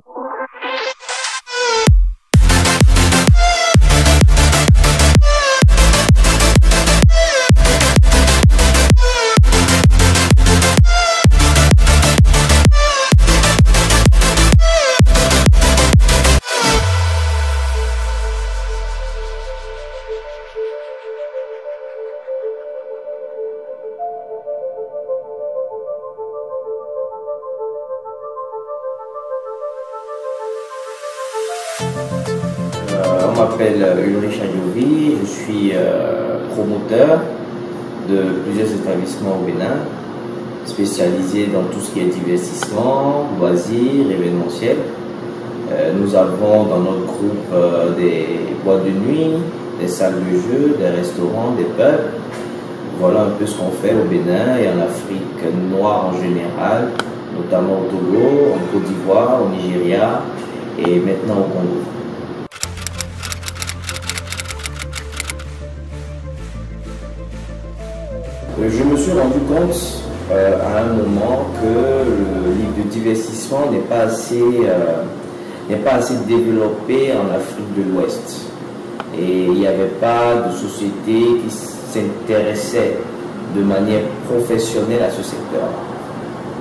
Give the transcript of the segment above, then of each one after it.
On m'appelle Ulrich Adjovi, je suis promoteur de plusieurs établissements au Bénin, spécialisés dans tout ce qui est divertissement, loisirs, événementiel. Nous avons dans notre groupe des boîtes de nuit, des salles de jeu, des restaurants, des pubs. Voilà un peu ce qu'on fait au Bénin et en Afrique noire en général, notamment au Togo, en Côte d'Ivoire, au Nigeria et maintenant au Congo. Je me suis rendu compte à un moment que le livre de divertissement n'est pas assez développé en Afrique de l'Ouest. Et il n'y avait pas de société qui s'intéressait de manière professionnelle à ce secteur.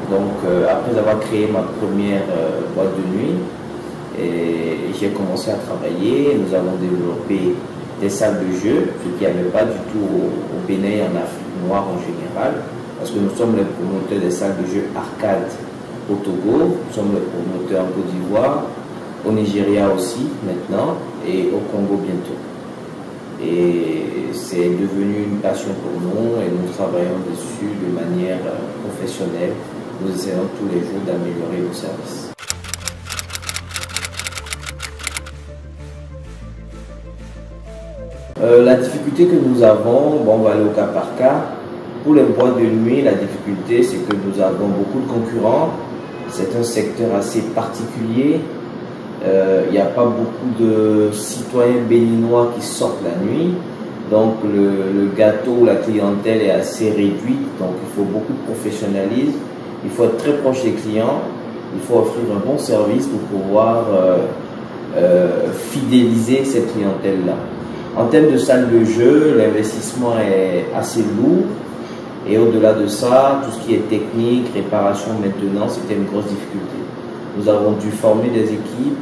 Donc après avoir créé ma première boîte de nuit, j'ai commencé à travailler. Nous avons développé des salles de jeu, ce qu'il n'y avait pas du tout au Bénin et en Afrique noire en général, parce que nous sommes les promoteurs des salles de jeu arcade au Togo, nous sommes les promoteurs en Côte d'Ivoire, au Nigeria aussi maintenant, et au Congo bientôt. Et c'est devenu une passion pour nous et nous travaillons dessus de manière professionnelle. Nous essayons tous les jours d'améliorer nos services. La difficulté que nous avons, bon, on va aller au cas par cas. Pour les boîtes de nuit, la difficulté, c'est que nous avons beaucoup de concurrents. C'est un secteur assez particulier. Il n'y a pas beaucoup de citoyens béninois qui sortent la nuit. Donc le gâteau, la clientèle est assez réduite. Donc il faut beaucoup de professionnalisme. Il faut être très proche des clients. Il faut offrir un bon service pour pouvoir fidéliser cette clientèle-là. En termes de salle de jeu, l'investissement est assez lourd. Et au-delà de ça, tout ce qui est technique, réparation, maintenance, c'était une grosse difficulté. Nous avons dû former des équipes,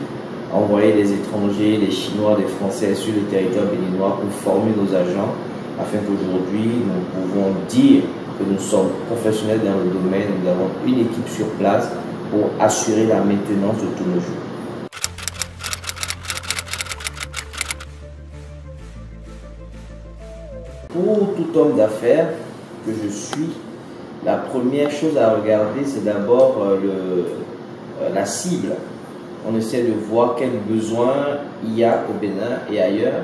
envoyer des étrangers, des Chinois, des Français sur le territoire béninois pour former nos agents, afin qu'aujourd'hui, nous pouvons dire que nous sommes professionnels dans le domaine. Nous avons une équipe sur place pour assurer la maintenance de tous nos jeux. Pour tout homme d'affaires que je suis, la première chose à regarder, c'est d'abord la cible. On essaie de voir quels besoins il y a au Bénin et ailleurs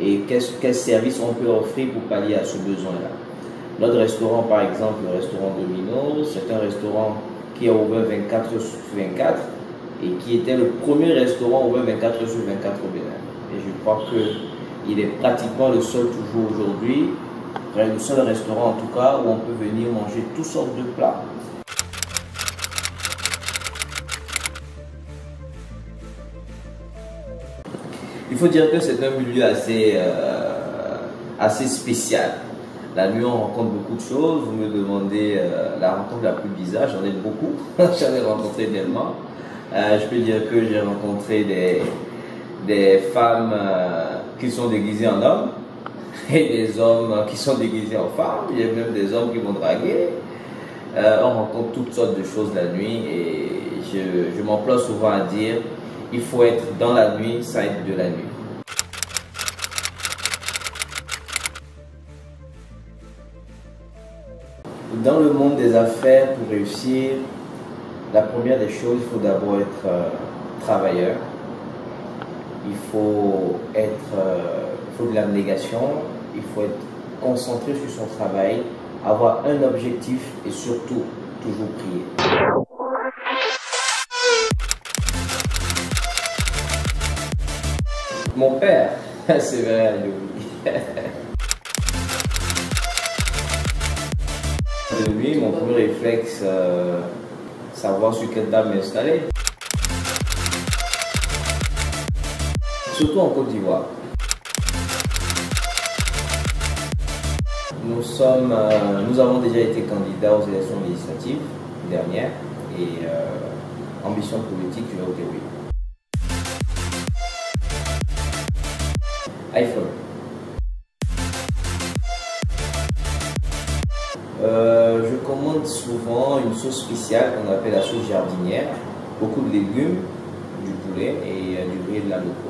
et quels services on peut offrir pour pallier à ce besoin-là. Notre restaurant, par exemple, le restaurant Domino, c'est un restaurant qui a ouvert 24 heures sur 24 et qui était le premier restaurant ouvert 24 heures sur 24 au Bénin. Et je crois qu'il est pratiquement le seul toujours aujourd'hui, le seul restaurant en tout cas, où on peut venir manger toutes sortes de plats. Il faut dire que c'est un milieu assez spécial. La nuit, on rencontre beaucoup de choses. Vous me demandez la rencontre la plus bizarre, j'en ai beaucoup. J'en ai rencontré tellement. Je peux dire que j'ai rencontré des femmes qui sont déguisées en hommes et des hommes qui sont déguisés en femmes. Il y a même des hommes qui vont draguer. On rencontre toutes sortes de choses la nuit et je m'emploie souvent à dire il faut être dans la nuit sans être de la nuit. Dans le monde des affaires, pour réussir, la première des choses, il faut d'abord être travailleur. Il faut de l'abnégation, il faut être concentré sur son travail, avoir un objectif et surtout toujours prier. Mon père, c'est vrai, de lui, mon premier réflexe, savoir sur quelle table m'installer. surtout en Côte d'Ivoire. Nous avons déjà été candidats aux élections législatives dernières et ambition politique, je vais au Pérou. iPhone. Je commande souvent une sauce spéciale qu'on appelle la sauce jardinière, beaucoup de légumes, du poulet et du riz et de la locaux.